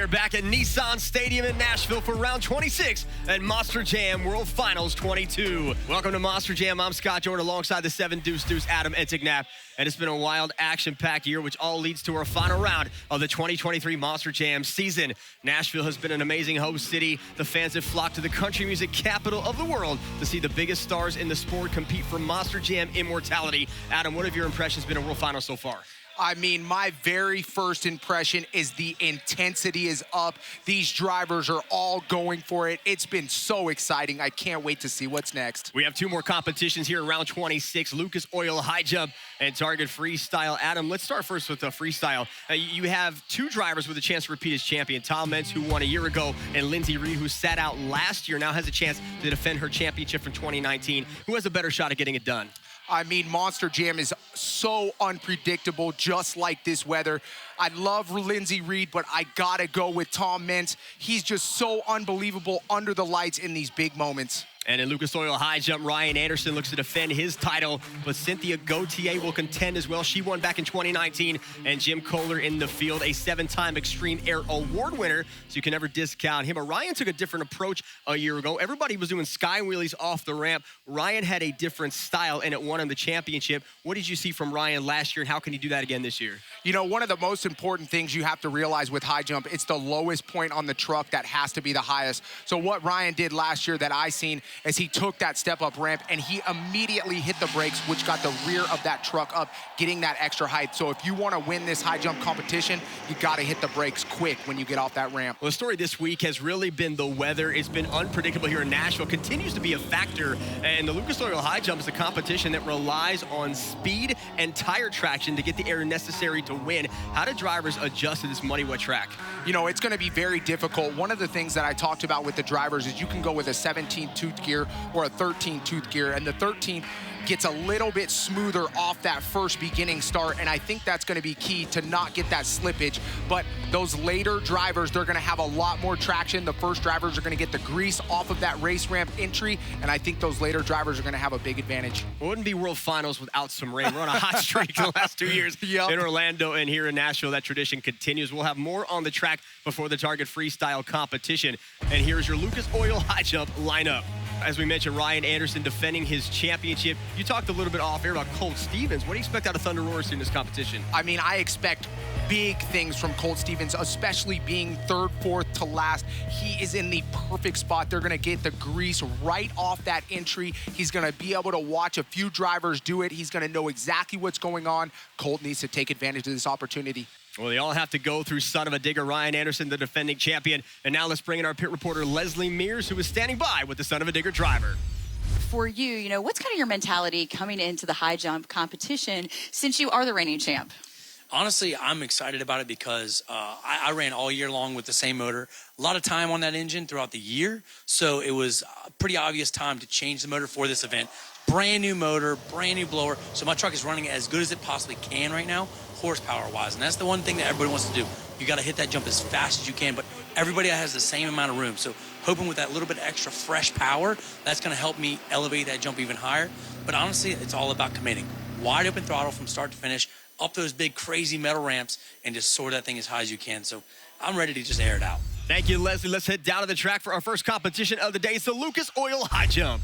are back at Nissan Stadium in Nashville for round 26 at Monster Jam World Finals XXII. Welcome to Monster Jam. I'm Scott Jordan alongside the 7 Deuce Adam Entignap. And it's been a wild, action-packed year, which all leads to our final round of the 2023 Monster Jam season. Nashville has been an amazing host city. The fans have flocked to the country music capital of the world to see the biggest stars in the sport compete for Monster Jam immortality. Adam, what have your impressions been of World Finals so far? I mean, my very first impression is the intensity is up. These drivers are all going for it. It's been so exciting. I can't wait to see what's next. We have 2 more competitions here in round 26, Lucas Oil High Jump and Target Freestyle. Adam, let's start first with the freestyle. You have 2 drivers with a chance to repeat as champion. Tom Meents, who won a year ago, and Lindsay Reed, who sat out last year, now has a chance to defend her championship from 2019. Who has a better shot at getting it done? I mean, Monster Jam is so unpredictable, just like this weather. I love Lindsay Reed, but I gotta go with Tom Meents. He's just so unbelievable under the lights in these big moments. And in Lucas Oil High Jump, Ryan Anderson looks to defend his title, but Cynthia Gauthier will contend as well. She won back in 2019, and Jim Kohler in the field, a 7-time Extreme Air Award winner, so you can never discount him. But Ryan took a different approach a year ago. Everybody was doing sky wheelies off the ramp. Ryan had a different style, and it won him the championship. What did you see from Ryan last year, and how can he do that again this year? You know, one of the most important things you have to realize with high jump, it's the lowest point on the truck that has to be the highest. So what Ryan did last year that I seen is he took that step-up ramp and he immediately hit the brakes, which got the rear of that truck up, getting that extra height. So if you want to win this high jump competition, you got to hit the brakes quick when you get off that ramp. Well, the story this week has really been the weather. It's been unpredictable here in Nashville, continues to be a factor. And the Lucas Oil High Jump is a competition that relies on speed and tire traction to get the air necessary to win. How do drivers adjust to this muddy, wet track? You know, it's going to be very difficult. One of the things that I talked about with the drivers is you can go with a 17-tooth gear or a 13-tooth gear, and the 13th gets a little bit smoother off that first beginning start, and I think that's going to be key to not get that slippage. But those later drivers, they're going to have a lot more traction. The first drivers are going to get the grease off of that race ramp entry, and I think those later drivers are going to have a big advantage. It wouldn't be World Finals without some rain. We're on a hot streak the last 2 years in Orlando and here in Nashville. That tradition continues. We'll have more on the track before the Target Freestyle competition. And here's your Lucas Oil High Jump lineup. As we mentioned, Ryan Anderson defending his championship. You talked a little bit off air about Colt Stevens. What do you expect out of Thunder Roars in this competition? I mean, I expect big things from Colt Stevens, especially being 3rd, 4th to last. He is in the perfect spot. They're going to get the grease right off that entry. He's going to be able to watch a few drivers do it. He's going to know exactly what's going on. Colt needs to take advantage of this opportunity. Well, they all have to go through son of a digger, Ryan Anderson, the defending champion. And now let's bring in our pit reporter, Leslie Mears, who is standing by with the son of a digger driver. For you, what's kind of your mentality coming into the high jump competition since you are the reigning champ? Honestly, I'm excited about it because I ran all year long with the same motor. A lot of time on that engine throughout the year. So it was a pretty obvious time to change the motor for this event. Brand new motor, brand new blower. So my truck is running as good as it possibly can right now, horsepower-wise. And that's the one thing that everybody wants to do. You got to hit that jump as fast as you can, but everybody has the same amount of room. So hoping with that little bit of extra fresh power, that's going to help me elevate that jump even higher. But honestly, it's all about committing. Wide open throttle from start to finish, up those big crazy metal ramps, and just soar that thing as high as you can. So I'm ready to just air it out. Thank you, Leslie. Let's head down to the track for our first competition of the day. It's the Lucas Oil High Jump.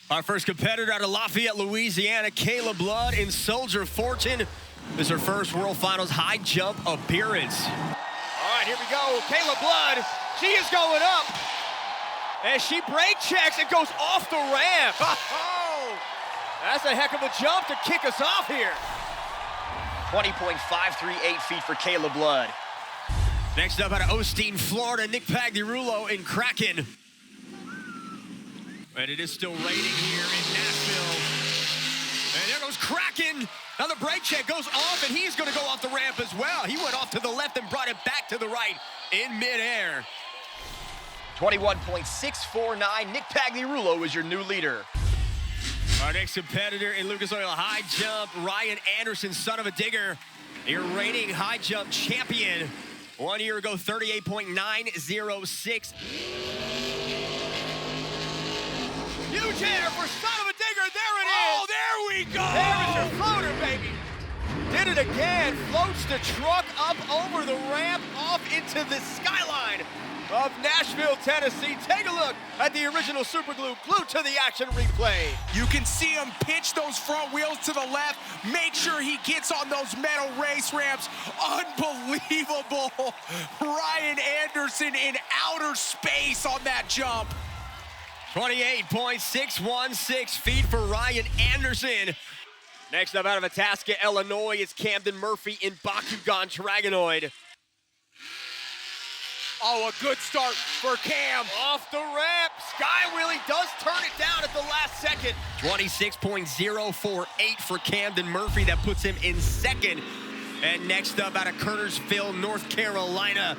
Our first competitor out of Lafayette, Louisiana, Kayla Blood in Soldier Fortune. This is her first World Finals high jump appearance. All right, here we go. Kayla Blood, she is going up. And she brake checks and goes off the ramp. Oh, that's a heck of a jump to kick us off here. 20.538 feet for Kayla Blood. Next up out of Osteen, Florida, Nick Pagliarulo in Kraken. And it is still raining here in Nashville. And there goes Kraken. Now the brake check goes off, and he's going to go off the ramp as well. He went off to the left and brought it back to the right in midair. 21.649. Nick Pagliarulo is your new leader. Our next competitor in Lucas Oil High Jump, Ryan Anderson, son of a digger, your reigning high jump champion. 1 year ago, 38.906. Huge air for son of a digger. There it is. Oh, there we go. There's your floater, baby. Did it again. Floats the truck up over the ramp, off into to the skyline of Nashville, Tennessee. Take a look at the original Super Glue, glued to the action replay. You can see him pitch those front wheels to the left, make sure he gets on those metal race ramps. Unbelievable. Ryan Anderson in outer space on that jump. 28.616 feet for Ryan Anderson. Next up out of Itasca, Illinois, is Camden Murphy in Bakugan Dragonoid. Oh, a good start for Cam. Off the ramp, Sky Wheelie does turn it down at the last second. 26.048 for Camden Murphy, that puts him in second. And next up out of Kernersville, North Carolina,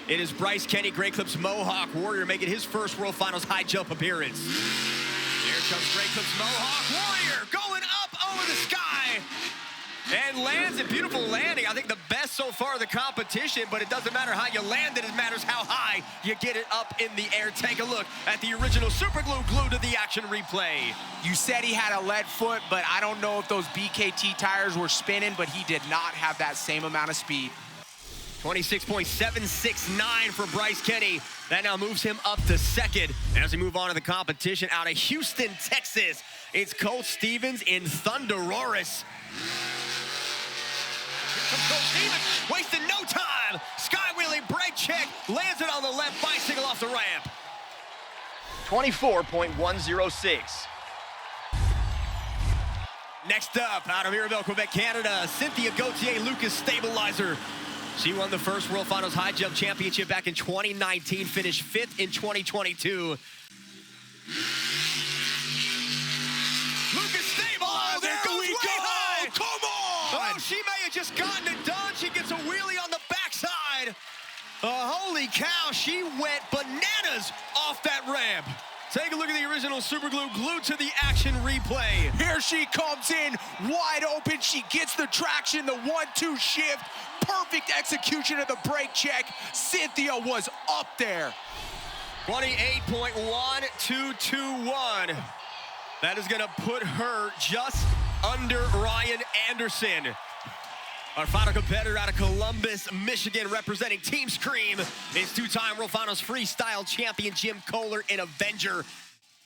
it is Bryce Kenny, Great Clips Mohawk Warrior, making his first World Finals high jump appearance. Here comes Great Clips Mohawk Warrior, going up over the sky. And lands a beautiful landing. I think the best so far of the competition, but it doesn't matter how you land it matters how high you get it up in the air. Take a look at the original Super Glue, glued to the action replay. You said he had a lead foot, but I don't know if those BKT tires were spinning, but he did not have that same amount of speed. 26.769 for Bryce Kenny. That now moves him up to second. And as we move on to the competition out of Houston, Texas, it's Colt Stevens in Thunderoris. Colt Stevens, wasting no time. Sky Wheelie brake check, lands it on the left bicycle off the ramp. 24.106. Next up, out of Mirabel, Quebec, Canada, Cynthia Gauthier, Lucas Stabilizer. She won the first World Finals High Jump Championship back in 2019, finished 5th in 2022. Lucas Stabilizer, there we go! High. Come on! Oh, she may have just gotten it done. She gets a wheelie on the backside. Holy cow, she went bananas off that ramp. Take a look at the original Super Glue, glued to the action replay. Here she comes in, wide open. She gets the traction, the 1-2 shift. Perfect execution of the brake check. Cynthia was up there. 28.1221. That is gonna put her just under Ryan Anderson. Our final competitor out of Columbus, Michigan, representing Team Scream, is two-time World Finals Freestyle champion Jim Kohler in Avenger.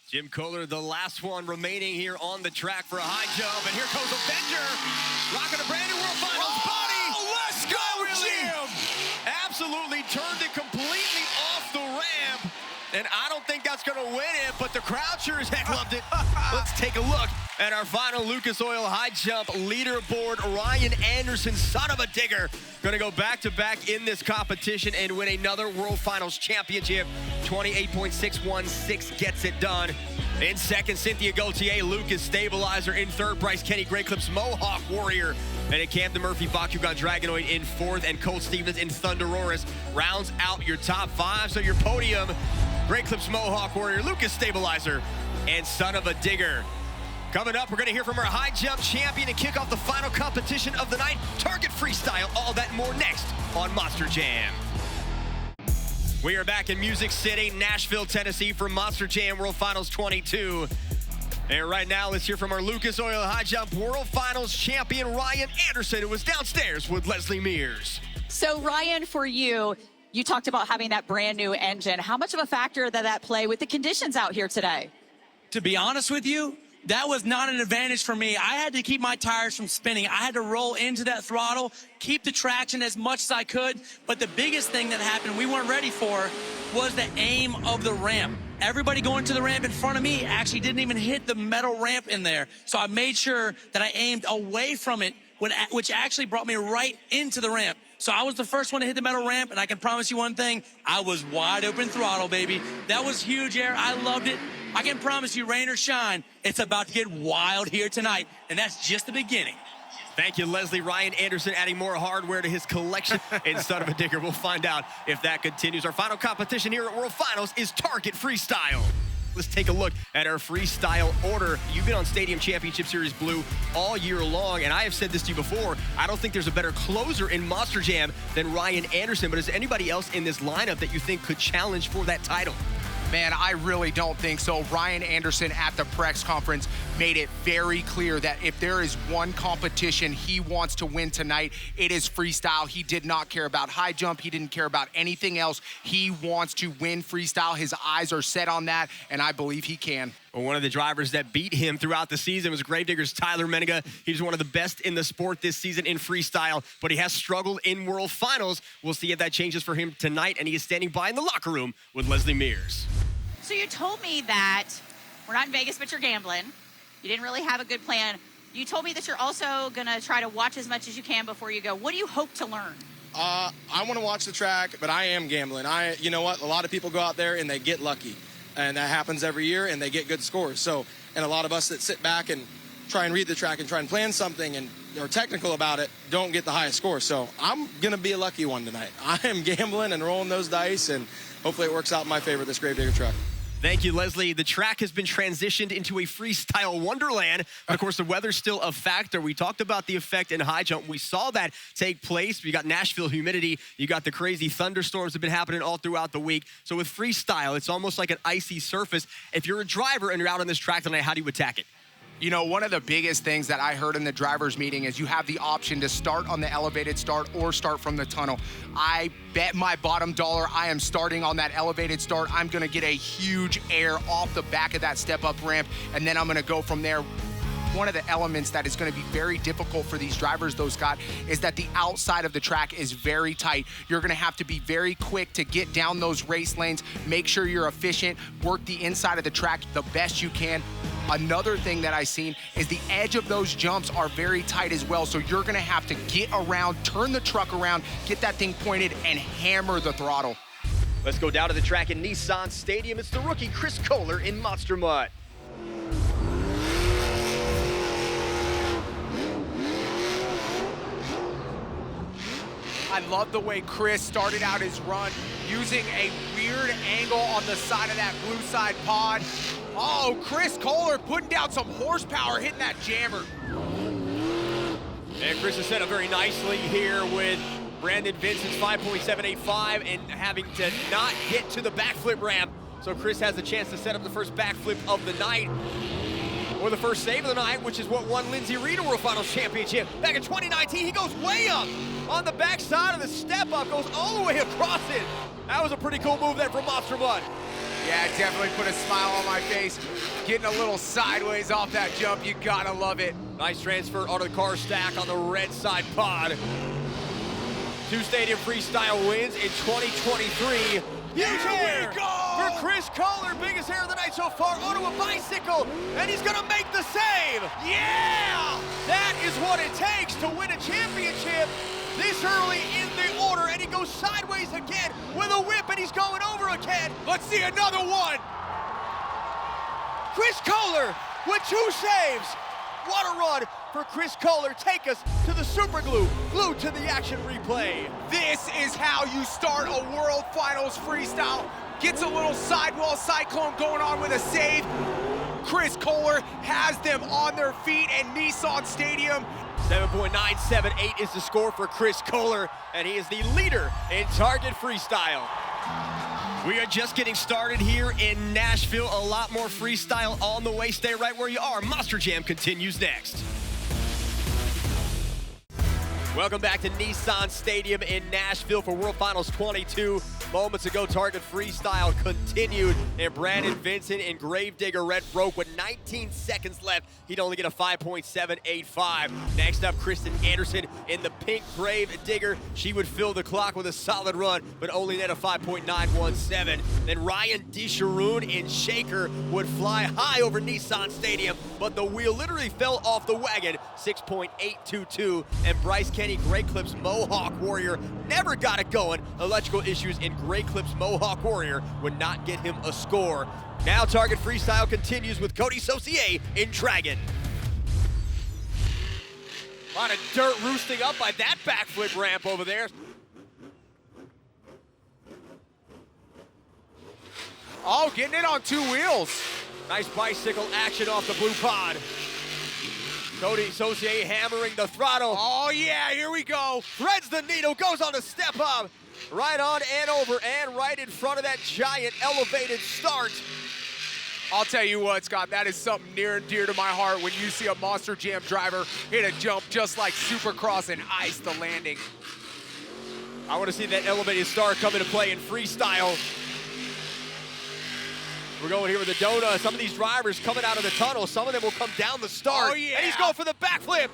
Jim Kohler, the last one remaining here on the track for a high jump. And here goes Avenger, rocking a brand new World Finals body. Let's go, Jim! Absolutely turned it completely off the ramp. And I don't think that's gonna win it, but the crowd sure as heck loved it. Let's take a look at our final Lucas Oil high jump leaderboard. Ryan Anderson, son of a digger, gonna go back-to-back in this competition and win another World Finals championship. 28.616 gets it done. In second, Cynthia Gauthier, Lucas Stabilizer. In third, Bryce Kenny, Great Clips Mohawk Warrior. And in Camden Murphy, Bakugan Dragonoid in fourth, and Colt Stevens in Thunderoris rounds out your top five. So your podium, Great Clips Mohawk Warrior, Lucas Stabilizer, and Son of a Digger. Coming up, we're going to hear from our high jump champion and kick off the final competition of the night, Target Freestyle. All that and more next on Monster Jam. We are back in Music City, Nashville, Tennessee for Monster Jam World Finals 22. And right now, let's hear from our Lucas Oil High Jump World Finals champion, Ryan Anderson, who was downstairs with Leslie Mears. So, Ryan, for you, you talked about having that brand new engine. How much of a factor did that play with the conditions out here today? To be honest with you, that was not an advantage for me. I had to keep my tires from spinning. I had to roll into that throttle, keep the traction as much as I could. But the biggest thing that happened we weren't ready for was the aim of the ramp. Everybody going to the ramp in front of me actually didn't even hit the metal ramp in there. So I made sure that I aimed away from it, which actually brought me right into the ramp. So I was the first one to hit the metal ramp, and I can promise you one thing, I was wide open throttle, baby. That was huge air. I loved it. I can promise you, rain or shine, it's about to get wild here tonight, and that's just the beginning. Thank you, Leslie. Ryan Anderson adding more hardware to his collection. And Son of a Digger, we'll find out if that continues. Our final competition here at World Finals is Target Freestyle. Let's take a look at our freestyle order. You've been on Stadium Championship Series Blue all year long, and I have said this to you before, I don't think there's a better closer in Monster Jam than Ryan Anderson, but is there anybody else in this lineup that you think could challenge for that title? Man, I really don't think so. Ryan Anderson at the press conference made it very clear that if there is one competition he wants to win tonight, it is freestyle. He did not care about high jump. He didn't care about anything else. He wants to win freestyle. His eyes are set on that, and I believe he can. Well, one of the drivers that beat him throughout the season was Gravedigger's Tyler Menega. He's one of the best in the sport this season in freestyle, but he has struggled in World Finals. We'll see if that changes for him tonight, and he is standing by in the locker room with Leslie Mears. So you told me that we're not in Vegas, but you're gambling. You didn't really have a good plan. You told me that you're also going to try to watch as much as you can before you go. What do you hope to learn? I want to watch the track, but I am gambling. You know what? A lot of people go out there and they get lucky. And that happens every year, and they get good scores. So, and a lot of us that sit back and try and read the track and try and plan something and are technical about it don't get the highest score. So I'm going to be a lucky one tonight. I am gambling and rolling those dice, and hopefully it works out in my favor, this Gravedigger truck. Thank you, Leslie. The track has been transitioned into a freestyle wonderland. Of course, the weather's still a factor. We talked about the effect in high jump. We saw that take place. You got Nashville humidity. You got the crazy thunderstorms that have been happening all throughout the week. So with freestyle, it's almost like an icy surface. If you're a driver and you're out on this track tonight, how do you attack it? You know, one of the biggest things that I heard in the driver's meeting is you have the option to start on the elevated start or start from the tunnel. I bet my bottom dollar I am starting on that elevated start. I'm gonna get a huge air off the back of that step-up ramp, and then I'm gonna go from there. One of the elements that is going to be very difficult for these drivers, though, Scott, is that the outside of the track is very tight. You're going to have to be very quick to get down those race lanes, make sure you're efficient, work the inside of the track the best you can. Another thing that I've seen is the edge of those jumps are very tight as well, so you're going to have to get around, turn the truck around, get that thing pointed, and hammer the throttle. Let's go down to the track in Nissan Stadium. It's the rookie Chris Kohler in Monster Mutt. I love the way Chris started out his run using a weird angle on the side of that blue side pod. Oh, Chris Kohler putting down some horsepower, hitting that jammer. And Chris has set up very nicely here with Brandon Vincent's 5.785 and having to not get to the backflip ramp. So Chris has the chance to set up the first backflip of the night, or the first save of the night, which is what won Lindsey Reed a World Finals championship. Back in 2019, he goes way up on the backside of the step up, goes all the way across it. That was a pretty cool move there from Monster Mutt. Yeah, it definitely put a smile on my face. Getting a little sideways off that jump, you gotta love it. Nice transfer onto the car stack on the red side pod. 2 Stadium Freestyle wins in 2023. Huge hair for Chris Kohler, biggest hair of the night so far, onto a bicycle, and he's gonna make the save. Yeah! That is what it takes to win a championship this early in the order, and he goes sideways again with a whip, and he's going over again. Let's see another one. Chris Kohler with 2 saves. What a run for Chris Kohler. Take us to the super glue, glued to the action replay. This is how you start a World Finals freestyle. Gets a little sidewall cyclone going on with a save. Chris Kohler has them on their feet in Nissan Stadium. 7.978 is the score for Chris Kohler, and he is the leader in Target Freestyle. We are just getting started here in Nashville. A lot more freestyle on the way. Stay right where you are. Monster Jam continues next. Welcome back to Nissan Stadium in Nashville for World Finals 22. Moments ago, Target Freestyle continued, and Brandon Vincent in Gravedigger Red broke with 19 seconds left. He'd only get a 5.785. Next up, Kristen Anderson in the pink Gravedigger. She would fill the clock with a solid run, but only net a 5.917. Then Ryan DeSharoon in Shaker would fly high over Nissan Stadium, but the wheel literally fell off the wagon, 6.822. And Bryce Kenny, Great Clips Mohawk Warrior, never got it going. Electrical issues in Great Clips Mohawk Warrior would not get him a score. Now Target Freestyle continues with Cody Saucier in Dragon. A lot of dirt roosting up by that backflip ramp over there. Oh, getting it on 2 wheels. Nice bicycle action off the blue pod. Cody Saucier hammering the throttle. Oh yeah, here we go. Threads the needle, goes on a step up. Right on and over and right in front of that giant elevated start. I'll tell you what, Scott, that is something near and dear to my heart when you see a Monster Jam driver hit a jump just like Supercross and ice the landing. I want to see that elevated start come into play in freestyle. We're going here with the donut. Some of these drivers coming out of the tunnel, some of them will come down the start. Oh, yeah. And he's going for the backflip.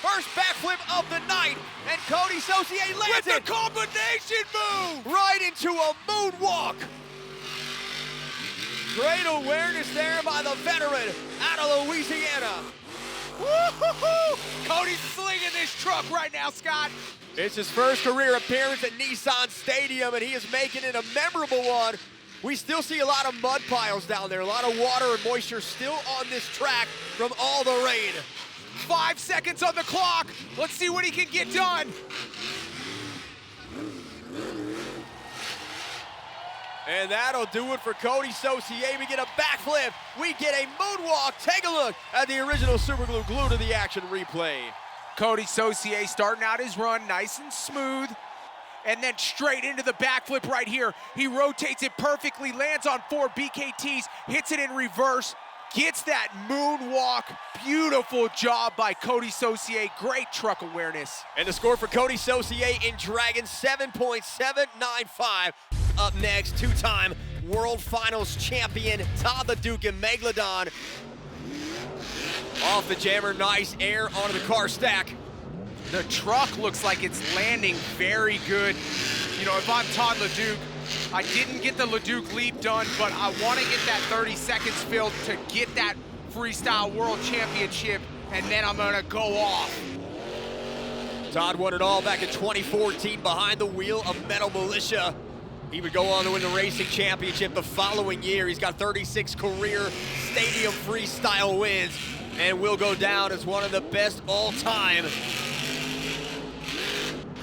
First backflip of the night, and Cody Saucier lands With it. the combination move! Right into a moonwalk. Great awareness there by the veteran out of Louisiana. Woo-hoo-hoo! Cody's slinging this truck right now, Scott. It's his first career appearance at Nissan Stadium, and he is making it a memorable one. We still see a lot of mud piles down there, a lot of water and moisture still on this track from all the rain. 5 seconds on the clock. Let's see what he can get done. And that'll do it for Cody Saucier. We get a backflip. We get a moonwalk. Take a look at the original Superglue Glue to the action replay. Cody Saucier starting out his run nice and smooth. And then straight into the backflip right here. He rotates it perfectly, lands on 4 BKTs, hits it in reverse, gets that moonwalk. Beautiful job by Cody Saucier. Great truck awareness. And the score for Cody Saucier in Dragon, 7.795. Up next, two-time World Finals champion Todd LeDuc and Megalodon. Off the jammer, nice air onto the car stack. The truck looks like it's landing very good. You know, if I'm Todd LeDuc, I didn't get the LeDuc leap done, but I want to get that 30 seconds filled to get that Freestyle World Championship, and then I'm going to go off. Todd won it all back in 2014 behind the wheel of Metal Militia. He would go on to win the racing championship the following year. He's got 36 career stadium freestyle wins and will go down as one of the best all time.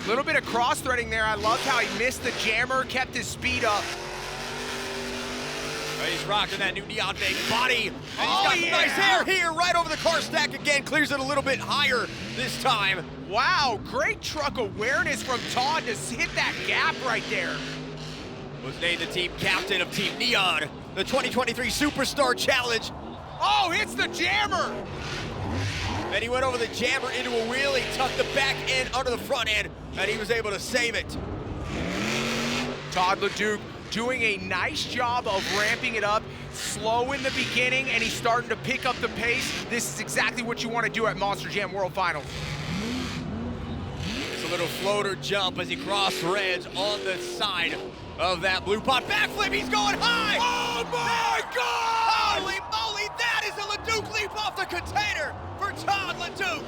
A little bit of cross-threading there. I loved how he missed the jammer, kept his speed up. He's rocking that new neon bank body. And he's got yeah. nice air here, right over the car stack again. Clears it a little bit higher this time. Wow, great truck awareness from Todd to hit that gap right there. Was named the team captain of Team Neon, the 2023 Superstar Challenge. Oh, hits the jammer. And he went over the jammer into a wheelie, tucked the back end under the front end, and he was able to save it. Todd LeDuc doing a nice job of ramping it up, slow in the beginning, and he's starting to pick up the pace. This is exactly what you want to do at Monster Jam World Finals. It's a little floater jump as he cross-threads on the side of that blue pot. Backflip, he's going high! Oh my God! Holy moly, that is a LeDuc leap off the container for Todd LeDuc.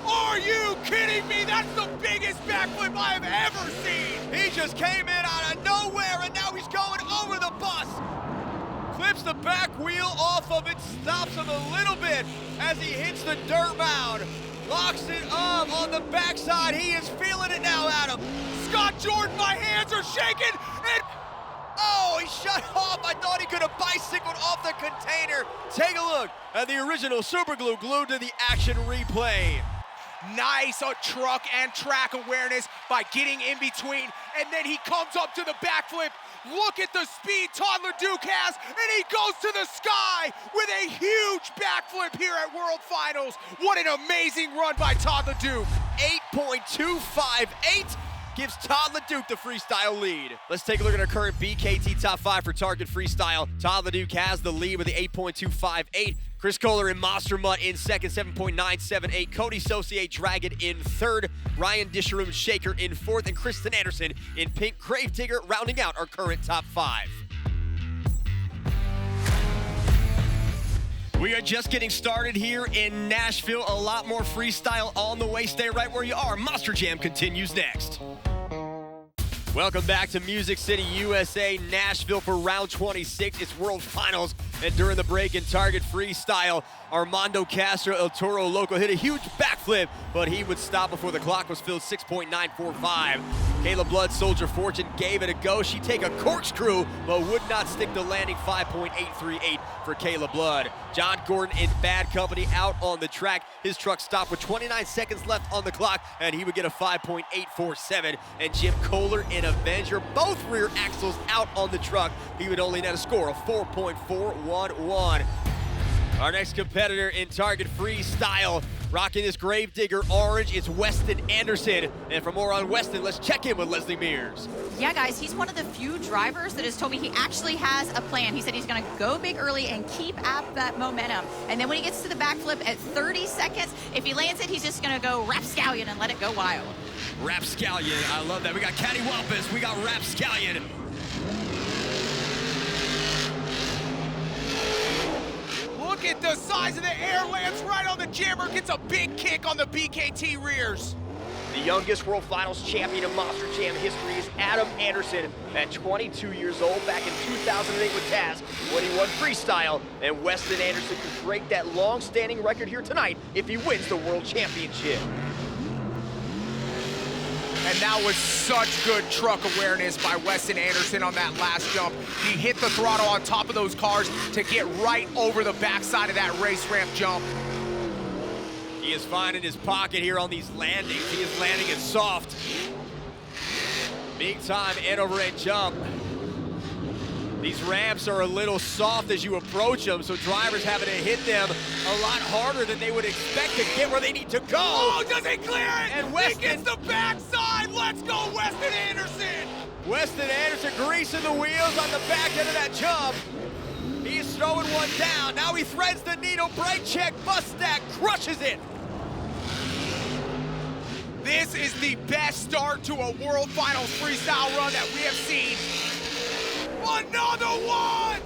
Are you kidding me? That's the biggest backflip I have ever seen. He just came in out of nowhere, and now he's going over the bus. Clips the back wheel off of it, stops him a little bit as he hits the dirt mound. Locks it up on the backside. He is feeling it now, Adam. Scott Jordan, my hands are shaking, and oh, he shut off. I thought he could have bicycled off the container. Take a look at the original Superglue glued to the action replay. nice truck and track awareness by getting in between, and then he comes up to the backflip. Look at the speed Todd LeDuc has, and he goes to the sky with a huge backflip here at World Finals. What an amazing run by Todd LeDuc. 8.258 gives Todd LeDuc the freestyle lead. Let's take a look at our current BKT top 5 for Target Freestyle. Todd LeDuc has the lead with the 8.258. Chris Kohler and Monster Mutt in second, 7.978. Cody Saucier Dragon in third. Ryan Disharum Shaker in fourth. And Kristen Anderson in pink. Gravedigger rounding out our current top 5. We are just getting started here in Nashville. A lot more freestyle on the way. Stay right where you are. Monster Jam continues next. Welcome back to Music City, USA, Nashville for round 26. It's World Finals, and during the break in Target Freestyle, Armando Castro, El Toro Loco hit a huge backflip, but he would stop before the clock was filled, 6.945. Kayla Blood, Soldier Fortune, gave it a go. She'd take a corkscrew, but would not stick the landing. 5.838 for Kayla Blood. John Gordon in bad company out on the track. His truck stopped with 29 seconds left on the clock, and he would get a 5.847. And Jim Kohler in Avenger, both rear axles out on the truck. He would only net a score of 4.411. Our next competitor in Target Freestyle, rocking this Gravedigger orange, it's Weston Anderson. And for more on Weston, let's check in with Leslie Mears. Yeah, guys, he's one of the few drivers that has told me he actually has a plan. He said he's going to go big early and keep up that momentum. And then when he gets to the backflip at 30 seconds, if he lands it, he's just going to go rapscallion and let it go wild. Rapscallion, I love that. We got Cattywampus, we got Rapscallion. Look at the size of the air, lands right on the jammer, gets a big kick on the BKT rears. The youngest World Finals champion in Monster Jam history is Adam Anderson at 22 years old, back in 2008 with Taz when he won Freestyle. And Weston Anderson could break that long-standing record here tonight if he wins the World Championship. And that was such good truck awareness by Weston Anderson on that last jump. He hit the throttle on top of those cars to get right over the backside of that race ramp jump. He is finding his pocket here on these landings. He is landing it soft. Big time end over end jump. These ramps are a little soft as you approach them, so drivers having to hit them a lot harder than they would expect to get where they need to go. Oh, does he clear it? And Weston he gets the backside. Let's go, Weston Anderson. Weston Anderson greasing the wheels on the back end of that jump. He's throwing one down. Now he threads the needle. Brake check, bus stack, crushes it. This is the best start to a World Finals freestyle run that we have seen. Another one!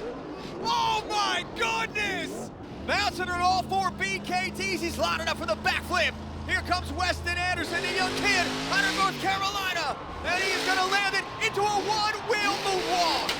Oh my goodness! Bouncing on all four BKTs, he's lining up for the backflip. Here comes Weston Anderson, the young kid out of North Carolina. And he's gonna land it into a one-wheel moonwalk.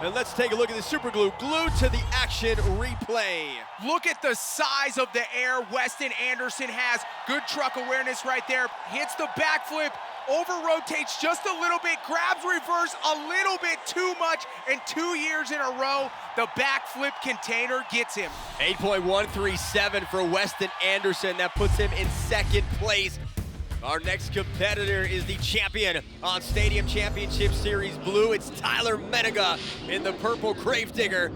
And let's take a look at the super glue, glued to the action replay. Look at the size of the air Weston Anderson has. Good truck awareness right there. Hits the backflip, over-rotates just a little bit, grabs reverse a little bit too much, and 2 years in a row, the backflip container gets him. 8.137 for Weston Anderson. That puts him in second place. Our next competitor is the champion on Stadium Championship Series Blue. It's Tyler Menega in the purple Gravedigger.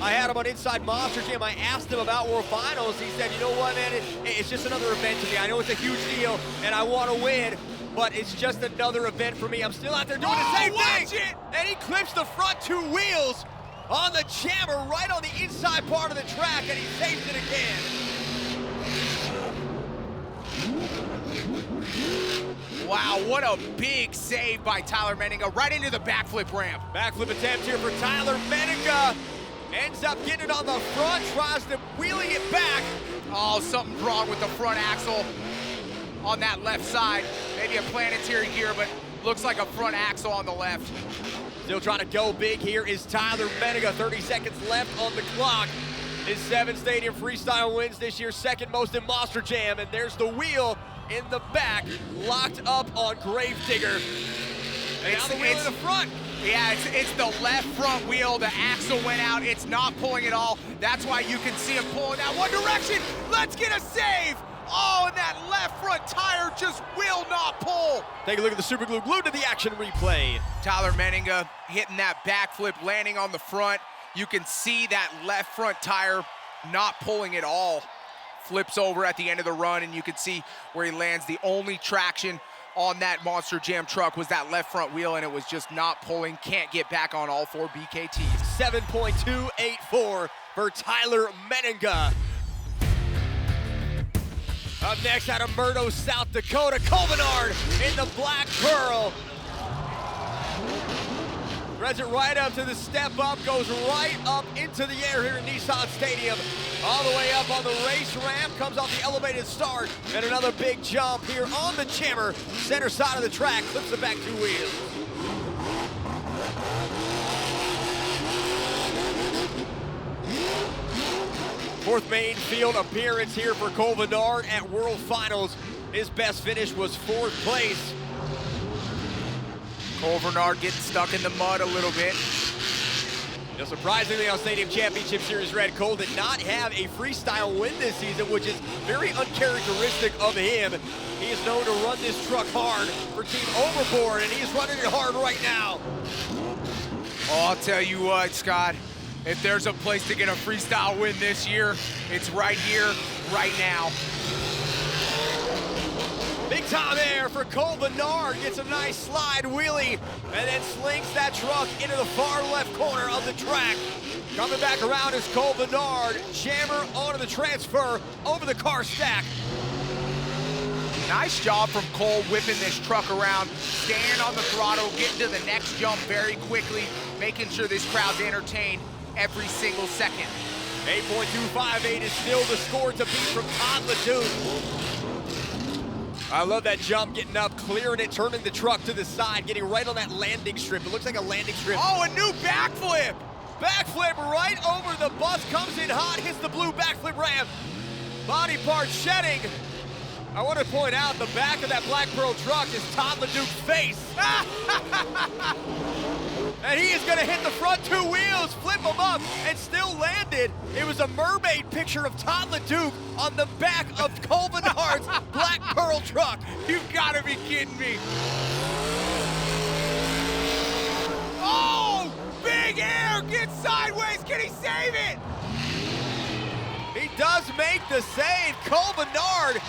I had him on Inside Monster Jam. I asked him about World Finals. He said, you know what, man, it's just another event to me. I know it's a huge deal, and I want to win, but it's just another event for me. I'm still out there doing the same thing. And he clips the front two wheels on the jammer right on the inside part of the track, and he saves it again. Wow, what a big save by Tyler Menega, right into the backflip ramp. Backflip attempt here for Tyler Menega. Ends up getting it on the front, tries to wheelie it back. Oh, something's wrong with the front axle on that left side. Maybe a planetary gear, but looks like a front axle on the left. Still trying to go big here is Tyler Menega. 30 seconds left on the clock. His 7 Stadium Freestyle wins this year, second most in Monster Jam, and there's the wheel in the back, locked up on Gravedigger. And now the wheel in the front. Yeah, it's the left front wheel. The axle went out. It's not pulling at all. That's why you can see him pulling that one direction. Let's get a save. Oh, and that left front tire just will not pull. Take a look at the super glue glued to the action replay. Tyler Menega hitting that backflip, landing on the front. You can see that left front tire not pulling at all. Flips over at the end of the run, and you can see where he lands. The only traction on that Monster Jam truck was that left front wheel, and it was just not pulling. Can't get back on all 4 BKTs. 7.284 for Tyler Menega. Up next out of Murdo, South Dakota, Colvinard in the Black Pearl. Threads it right up to the step up, goes right up into the air here in Nissan Stadium. All the way up on the race ramp, comes off the elevated start, and another big jump here on the jammer, center side of the track, clips the back 2 wheels. Fourth main field appearance here for Colvinard at World Finals. His best finish was 4th place. Cole Bernard getting stuck in the mud a little bit. Now, surprisingly, on Stadium Championship Series Red, Cole did not have a freestyle win this season, which is very uncharacteristic of him. He is known to run this truck hard for Team Overboard, and he is running it hard right now. Oh, I'll tell you what, Scott, if there's a place to get a freestyle win this year, it's right here, right now. Big time air for Cole Bernard, gets a nice slide wheelie, and then slinks that truck into the far left corner of the track. Coming back around is Cole Bernard, jammer onto the transfer, over the car stack. Nice job from Cole whipping this truck around, staying on the throttle, getting to the next jump very quickly, making sure this crowd's entertained every single second. 8.258 is still the score to beat from Todd LeDuc. I love that jump, getting up, clearing it, turning the truck to the side, getting right on that landing strip. It looks like a landing strip. Oh, a new backflip! Backflip right over the bus, comes in hot, hits the blue backflip ramp. Body part shedding. I want to point out the back of that Black Pearl truck is Todd LeDuc's face. And he is gonna hit the front 2 wheels, flip them up, and still landed. It was a mermaid picture of Todd LeDuc on the back of Cole Bernard's Black Pearl truck. You've gotta be kidding me. Oh, big air, get sideways, can he save it? He does make the save, Cole Bernard.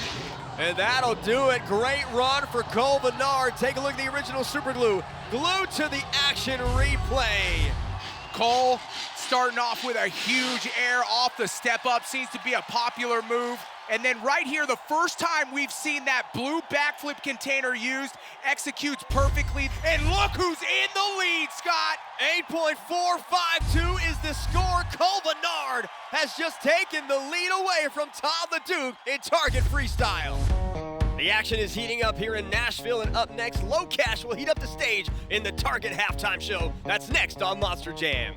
And that'll do it. Great run for Cole Bernard. Take a look at the original super glue. Glued to the action replay. Cole starting off with a huge air off the step up. Seems to be a popular move. And then right here, the first time we've seen that blue backflip container used, executes perfectly. And look who's in the lead, Scott. 8.452 is the score. Cole Bernard has just taken the lead away from Todd LeDuc in Target Freestyle. The action is heating up here in Nashville, and up next, Low Cash will heat up the stage in the Target halftime show. That's next on Monster Jam.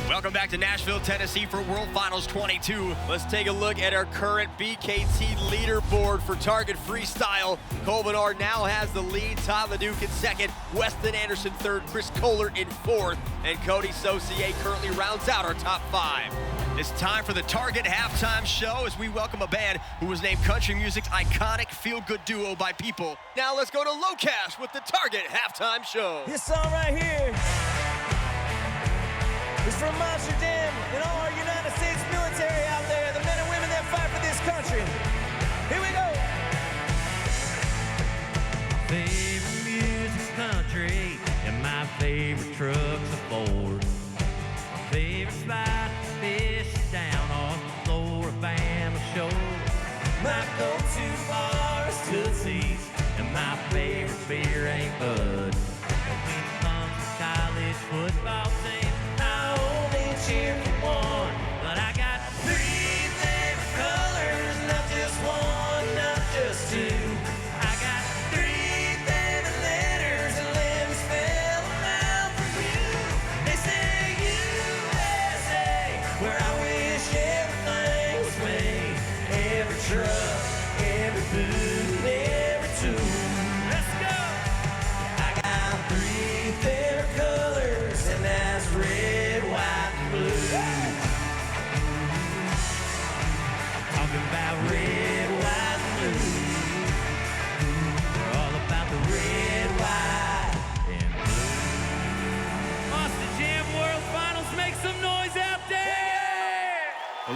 Welcome back to Nashville, Tennessee for World Finals 22. Let's take a look at our current BKT leaderboard for Target Freestyle. Cole Bernard now has the lead, Todd LeDuc in second, Weston Anderson third, Chris Kohler in fourth, and Cody Saucier currently rounds out our top 5. It's time for the Target halftime show as we welcome a band who was named country music's iconic feel-good duo by people. Now let's go to Low Cash with the Target halftime show. This song right here is from Monster Jam and all our United States military out there, the men and women that fight for this country. Here we go. Favorite music's country, and my favorite truck's a Ford. My favorite spot to fish is down on the Florida shore. My go-to bar is Tootsie's, and my favorite beer ain't Bud. And when it comes to college football team, I only cheer for one, but I got 3 favorite colors, not just one, not just 2. I got 3 favorite letters, and let me spell them out for you. They say USA, where I wish everything was made. Every truck, every boot, every tool. Let's go! I got 3 favorite colors, and that's red, white, and blue. Talking about red, white, and blue. We're all about the red, white, and blue. Monster Jam World Finals, make some noise out there!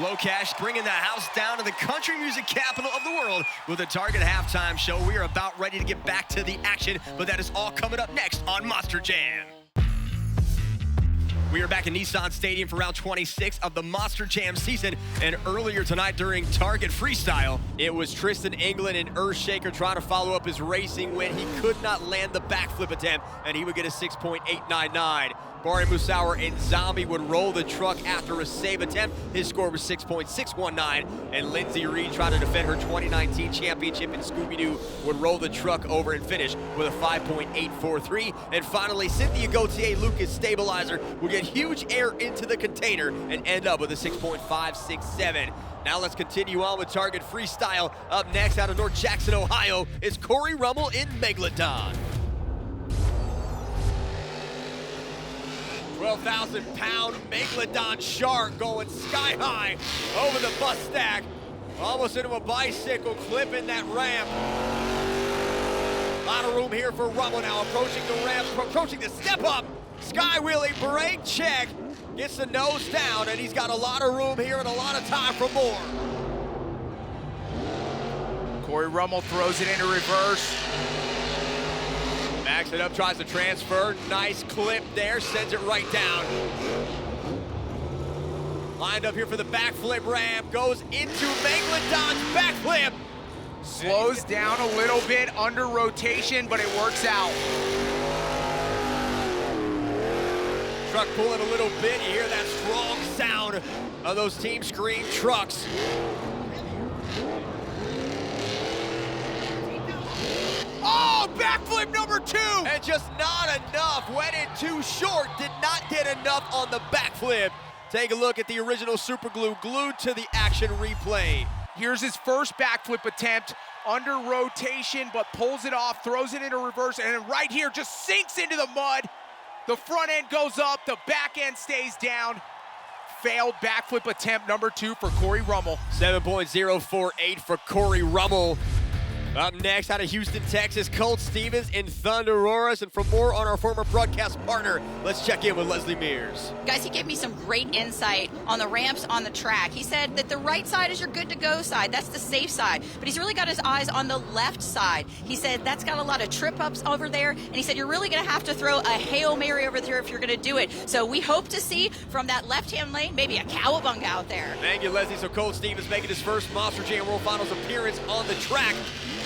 Low Cash bringing the house down to the country music capital of the world with the Target halftime show. We are about ready to get back to the action, but that is all coming up next on Monster Jam. We are back in Nissan Stadium for round 26 of the Monster Jam season, and earlier tonight during Target Freestyle, it was Tristan England and Earthshaker trying to follow up his racing win. He could not land the backflip attempt, and he would get a 6.899. Bari Musauer and Zombie would roll the truck after a save attempt. His score was 6.619, and Lindsay Reed, trying to defend her 2019 championship in Scooby-Doo, would roll the truck over and finish with a 5.843. And finally, Cynthia Gauthier Lucas Stabilizer would get huge air into the container and end up with a 6.567. Now let's continue on with Target Freestyle. Up next out of North Jackson, Ohio, is Corey Rummel in Megalodon. 12,000-pound Megalodon shark going sky high over the bus stack. Almost into a bicycle, clipping that ramp. A lot of room here for Rummel now, approaching the ramp, approaching the step up. Sky wheelie, brake check. Gets the nose down, and he's got a lot of room here and a lot of time for more. Corey Rummel throws it into reverse. Backs it up, tries to transfer. Nice clip there, sends it right down. Lined up here for the backflip ramp, goes into Megalodon's backflip. Slows down a little bit under rotation, but it works out. Truck pulling a little bit, you hear that strong sound of those Team Scream trucks. Oh, backflip number 2! And just not enough, went in too short, did not get enough on the backflip. Take a look at the original super glue glued to the action replay. Here's his first backflip attempt, under rotation, but pulls it off, throws it into reverse, and then right here just sinks into the mud. The front end goes up, the back end stays down. Failed backflip attempt number 2 for Corey Rummel. 7.048 for Corey Rummel. Up next, out of Houston, Texas, Colt Stevens in Thunderosaurus. And for more on our former broadcast partner, let's check in with Leslie Mears. Guys, he gave me some great insight on the ramps on the track. He said that the right side is your good-to-go side. That's the safe side. But he's really got his eyes on the left side. He said that's got a lot of trip-ups over there. And he said you're really going to have to throw a Hail Mary over there if you're going to do it. So we hope to see from that left-hand lane maybe a cowabunga out there. Thank you, Leslie. So Colt Stevens making his first Monster Jam World Finals appearance on the track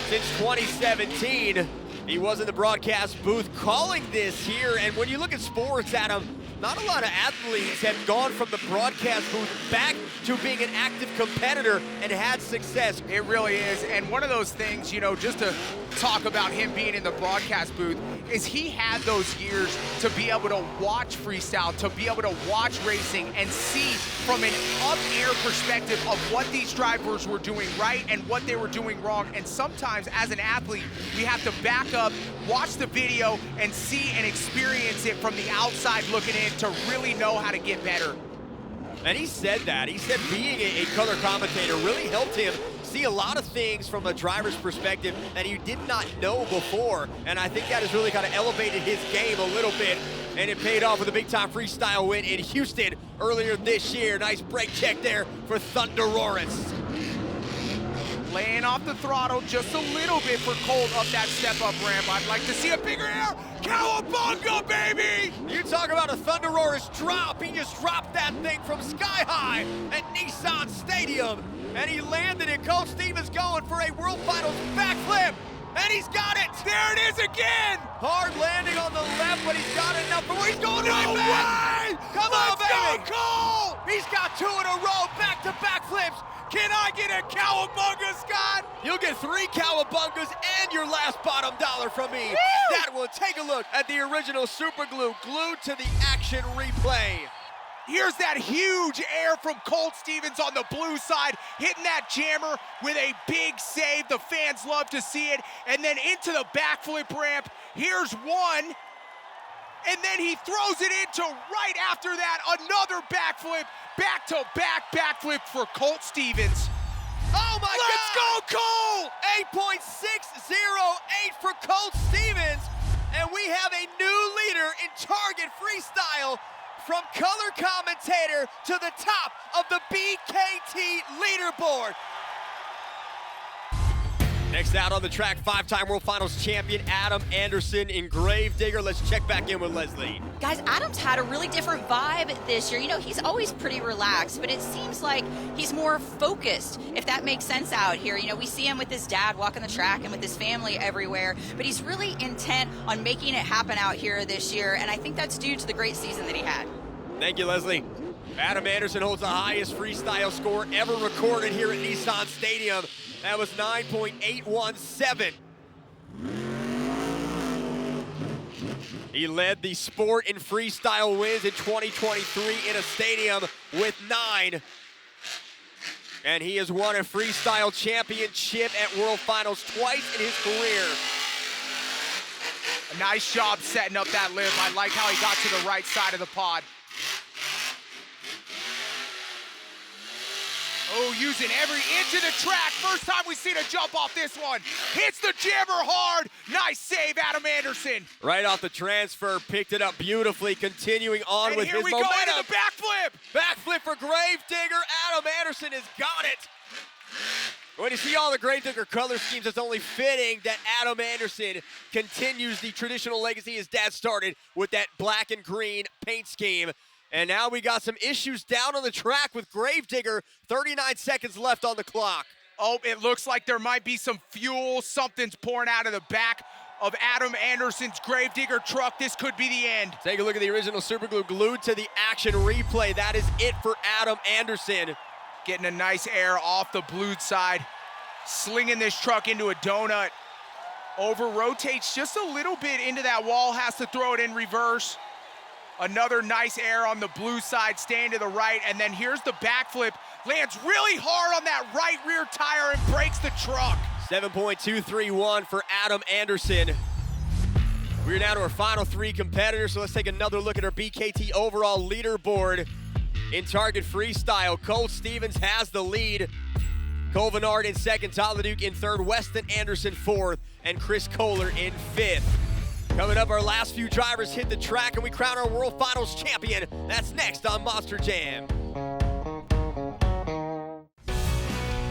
since 2017. He was in the broadcast booth calling this here, and when you look at sports, Adam, not a lot of athletes have gone from the broadcast booth back to being an active competitor and had success. It really is, and one of those things, you know, just to talk about him being in the broadcast booth, is he had those years to be able to watch freestyle, to be able to watch racing and see from an up-air perspective of what these drivers were doing right and what they were doing wrong. And sometimes as an athlete, we have to back up, watch the video, and see and experience it from the outside looking in to really know how to get better. And he said that. He said being a color commentator really helped him see a lot of things from a driver's perspective that he did not know before. And I think that has really kind of elevated his game a little bit. And it paid off with a big-time freestyle win in Houston earlier this year. Nice brake check there for Thunderosaurus. Laying off the throttle just a little bit for Colt up that step-up ramp. I'd like to see a bigger air. Cowabunga, baby! You talk about a Thunderosaurus drop. He just dropped that thing from sky high at Nissan Stadium. And he landed it. Colt Stevens going for a World Finals backflip. And he's got it. There it is again. Hard landing on the left, but he's got enough. But he's going No right back. way! Come on, Let's baby. go, Colt! He's got 2 in a row, back-to-back flips. Can I get a cowabunga, Scott? You'll get 3 cowabungas and your last bottom dollar from me. Woo! That one, take a look at the original super glue glued to the action replay. Here's that huge air from Colt Stevens on the blue side, hitting that jammer with a big save. The fans love to see it. And then into the backflip ramp. Here's one. And then he throws it into right after that, another backflip. Back-to-back backflip for Colt Stevens. Oh my God! Let's go, Colt! 8.608 for Colt Stevens. And we have a new leader in Target Freestyle. From color commentator to the top of the BKT leaderboard. Next out on the track, 5-time World Finals champion Adam Anderson in Gravedigger. Let's check back in with Leslie. Guys, Adam's had a really different vibe this year. You know, he's always pretty relaxed, but it seems like he's more focused, if that makes sense out here. You know, we see him with his dad walking the track and with his family everywhere, but he's really intent on making it happen out here this year, and I think that's due to the great season that he had. Thank you, Leslie. Adam Anderson holds the highest freestyle score ever recorded here at Nissan Stadium. That was 9.817. He led the sport in freestyle wins in 2023 in a stadium with 9. And he has won a freestyle championship at World Finals twice in his career. A nice job setting up that lip. I like how he got to the right side of the pod. Oh, using every inch of the track. First time we've seen a jump off this one. Hits the jammer hard. Nice save, Adam Anderson. Right off the transfer, picked it up beautifully, continuing on with his momentum. And here we go into the backflip. Backflip for Gravedigger. Adam Anderson has got it. When you see all the Gravedigger color schemes, it's only fitting that Adam Anderson continues the traditional legacy his dad started with that black and green paint scheme. And now we got some issues down on the track with Gravedigger. 39 seconds left on the clock. Oh, it looks like there might be some fuel. Something's pouring out of the back of Adam Anderson's Gravedigger truck. This could be the end. Take a look at the original superglue glued to the action replay. That is it for Adam Anderson. Getting a nice air off the blue side. Slinging this truck into a donut. Over rotates just a little bit into that wall. Has to throw it in reverse. Another nice air on the blue side, staying to the right, and then here's the backflip. Lands really hard on that right rear tire and breaks the truck. 7.231 for Adam Anderson. We're down to our final three competitors, so let's take another look at our BKT overall leaderboard. In Target Freestyle, Cole Stevens has the lead. Cole Vennard in second, Tyler Duke in third, Weston Anderson fourth, and Chris Kohler in fifth. Coming up, our last few drivers hit the track and we crown our World Finals champion. That's next on Monster Jam.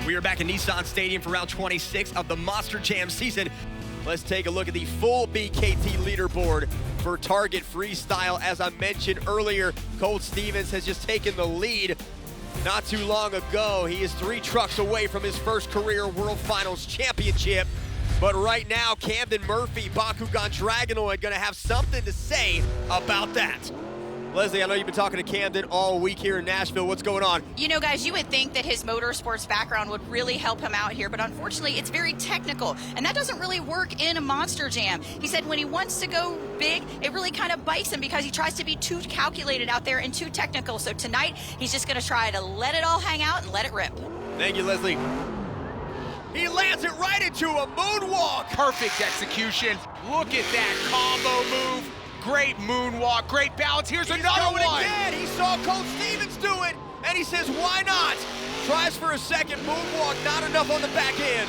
We are back in Nissan Stadium for round 26 of the Monster Jam season. Let's take a look at the full BKT leaderboard for Target Freestyle. As I mentioned earlier, Cole Stevens has just taken the lead not too long ago. He is 3 trucks away from his first career World Finals championship. But right now, Camden Murphy, Bakugan Dragonoid, gonna have something to say about that. Leslie, I know you've been talking to Camden all week here in Nashville. What's going on? You know, guys, you would think that his motorsports background would really help him out here, but unfortunately, it's very technical, and that doesn't really work in a Monster Jam. He said when he wants to go big, it really kind of bites him because he tries to be too calculated out there and too technical. So tonight, he's just gonna try to let it all hang out and let it rip. Thank you, Leslie. He lands it right into a moonwalk. Perfect execution. Look at that combo move. Great moonwalk, great balance. Here's another one. Again. He saw Cole Stevens do it, and he says, why not? Tries for a second moonwalk, not enough on the back end.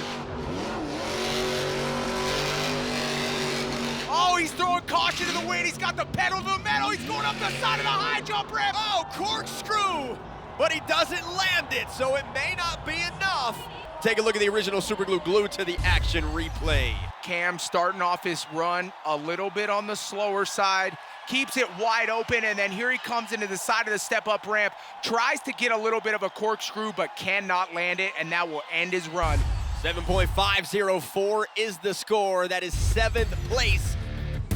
Oh, he's throwing caution to the wind. He's got the pedal to the metal. He's going up the side of the high jump ramp. Oh, corkscrew. But he doesn't land it, so it may not be enough. Take a look at the original superglue glued to the action replay. Cam starting off his run a little bit on the slower side, keeps it wide open, and then here he comes into the side of the step-up ramp, tries to get a little bit of a corkscrew, but cannot land it, and that will end his run. 7.504 is the score. That is 7th place.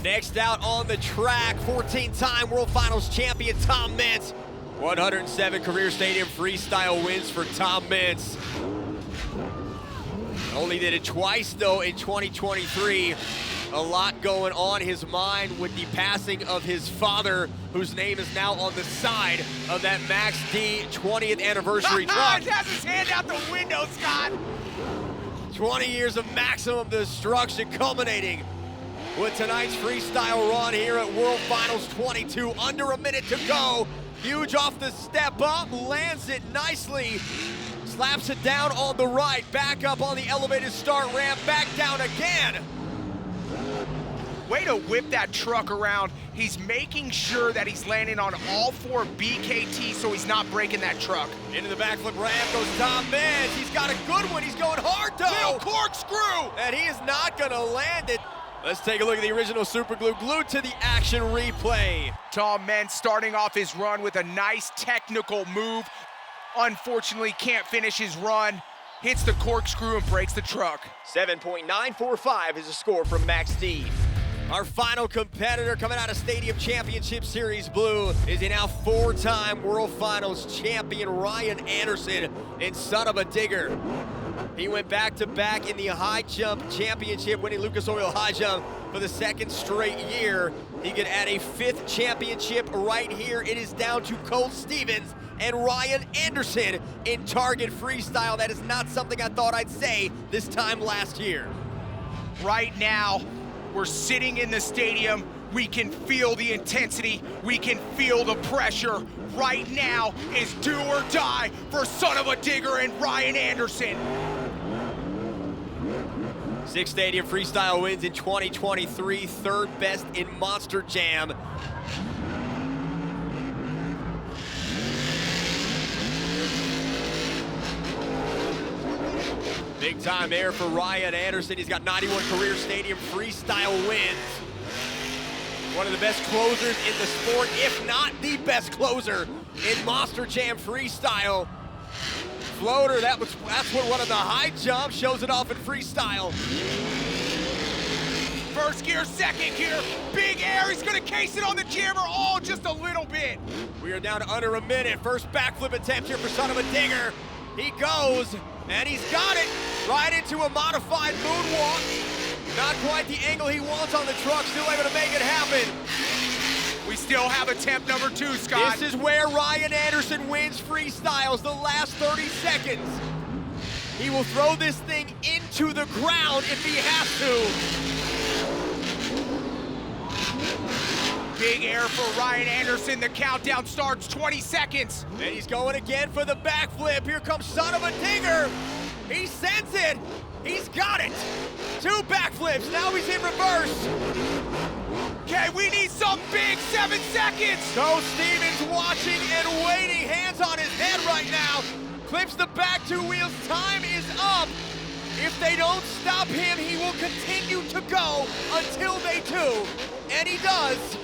Next out on the track, 14-time World Finals champion Tom Mintz. 107 career stadium freestyle wins for Tom Mintz. Only did it twice, though, in 2023. A lot going on his mind with the passing of his father, whose name is now on the side of that Max D 20th anniversary truck. He has his hand out the window, Scott. 20 years of maximum destruction culminating with tonight's freestyle run here at World Finals 22. Under a minute to go. Huge off the step up, lands it nicely. Slaps it down on the right, back up on the elevated start ramp, back down again. Way to whip that truck around. He's making sure that he's landing on all 4 BKT so he's not breaking that truck. Into the backflip ramp goes Tom Mintz. He's got a good one. He's going hard, though. Little corkscrew. And he is not going to land it. Let's take a look at the original superglue glued to the action replay. Tom Mintz starting off his run with a nice technical move. Unfortunately, can't finish his run. Hits the corkscrew and breaks the truck. 7.945 is the score from Max D. Our final competitor coming out of Stadium Championship Series Blue is a now 4-time World Finals champion, Ryan Anderson, in Son of a Digger. He went back-to-back in the high jump championship, winning Lucas Oil high jump for the 2nd straight year. He could add a 5th championship right here. It is down to Cole Stevens and Ryan Anderson in Target Freestyle. That is not something I thought I'd say this time last year. Right now, we're sitting in the stadium. We can feel the intensity. We can feel the pressure. Right now is do or die for Son of a Digger and Ryan Anderson. 6 Stadium Freestyle wins in 2023, third best in Monster Jam. Big time there for Ryan Anderson. He's got 91 career Stadium Freestyle wins. One of the best closers in the sport, if not the best closer in Monster Jam Freestyle. Floater, that's what one of the high jumps shows it off in freestyle. First gear, second gear, big air. He's gonna case it on the jammer, oh, just a little bit. We are down to under a minute. First backflip attempt here for Son of a Digger. He goes, and he's got it right into a modified moonwalk. Not quite the angle he wants on the truck, still able to make it happen. We still have attempt number 2, Scott. This is where Ryan Anderson wins freestyles, the last 30 seconds. He will throw this thing into the ground if he has to. Big air for Ryan Anderson. The countdown starts, 20 seconds. And he's going again for the backflip. Here comes Son of a Digger. He sends it. He's got it. 2 backflips. Now he's in reverse. Okay, we need some big 7 seconds. Coach Stevens watching and waiting. Hands on his head right now. Clips the back 2 wheels. Time is up. If they don't stop him, he will continue to go until they do. And he does.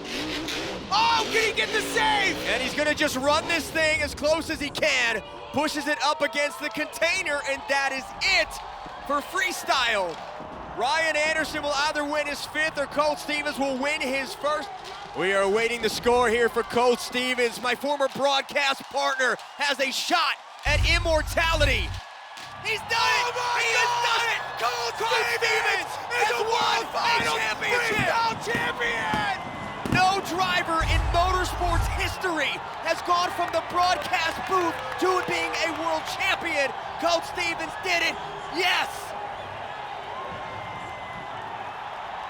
Oh, can he get the save? And he's gonna just run this thing as close as he can. Pushes it up against the container, and that is it for freestyle. Ryan Anderson will either win his 5th or Coach Stevens will win his 1st. We are awaiting the score here for Coach Stevens. My former broadcast partner has a shot at immortality. He's done it! He has done it! Coach Stevens has won a championship! Champion! No driver in motorsports history has gone from the broadcast booth to being a world champion. Coach Stevens did it, yes!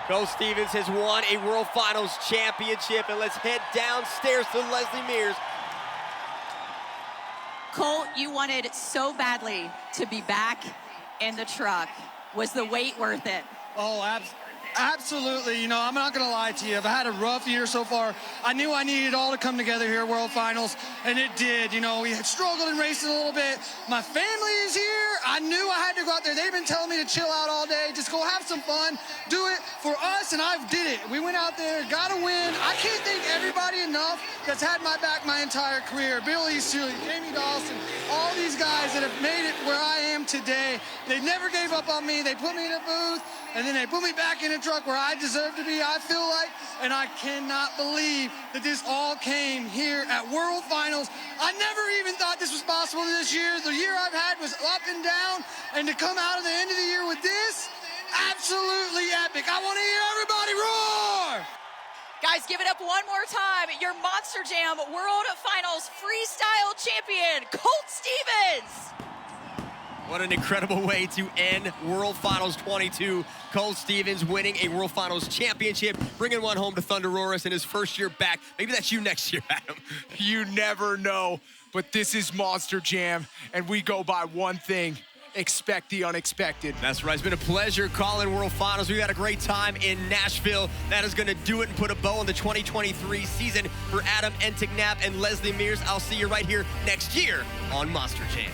Coach Stevens has won a World Finals championship, and let's head downstairs to Leslie Mears. Colt, you wanted so badly to be back in the truck. Was the wait worth it? Oh, absolutely. You know, I'm not going to lie to you. I've had a rough year so far. I knew I needed it all to come together here at World Finals, and it did. You know, we had struggled in racing a little bit. My family is here. I knew I had to go out there. They've been telling me to chill out all day, just go have some fun, do it for us, and I did it. We went out there, got a win. I can't thank everybody enough that's had my back my entire career. Billy Seeley, Jamie Dawson, all these guys that have made it where I am today. They never gave up on me. They put me in a booth, and then they put me back in a truck where I deserve to be, I feel like, and I cannot believe that this all came here at World Finals. I never even thought this was possible this year. The year I've had was up and down, and to come out of the end of the year with this, absolutely epic. I want to hear everybody roar! Guys, give it up one more time. Your Monster Jam World Finals Freestyle Champion, Colt Stevens. What an incredible way to end World Finals 22. Colt Stevens winning a World Finals championship, bringing one home to Thunder Roars in his first year back. Maybe that's you next year, Adam. You never know, but this is Monster Jam, and we go by one thing: expect the unexpected. That's right. It's been a pleasure calling World Finals. We had a great time in Nashville. That is going to do it and put a bow on the 2023 season for Adam Entignap and Leslie Mears. I'll see you right here next year on Monster Jam.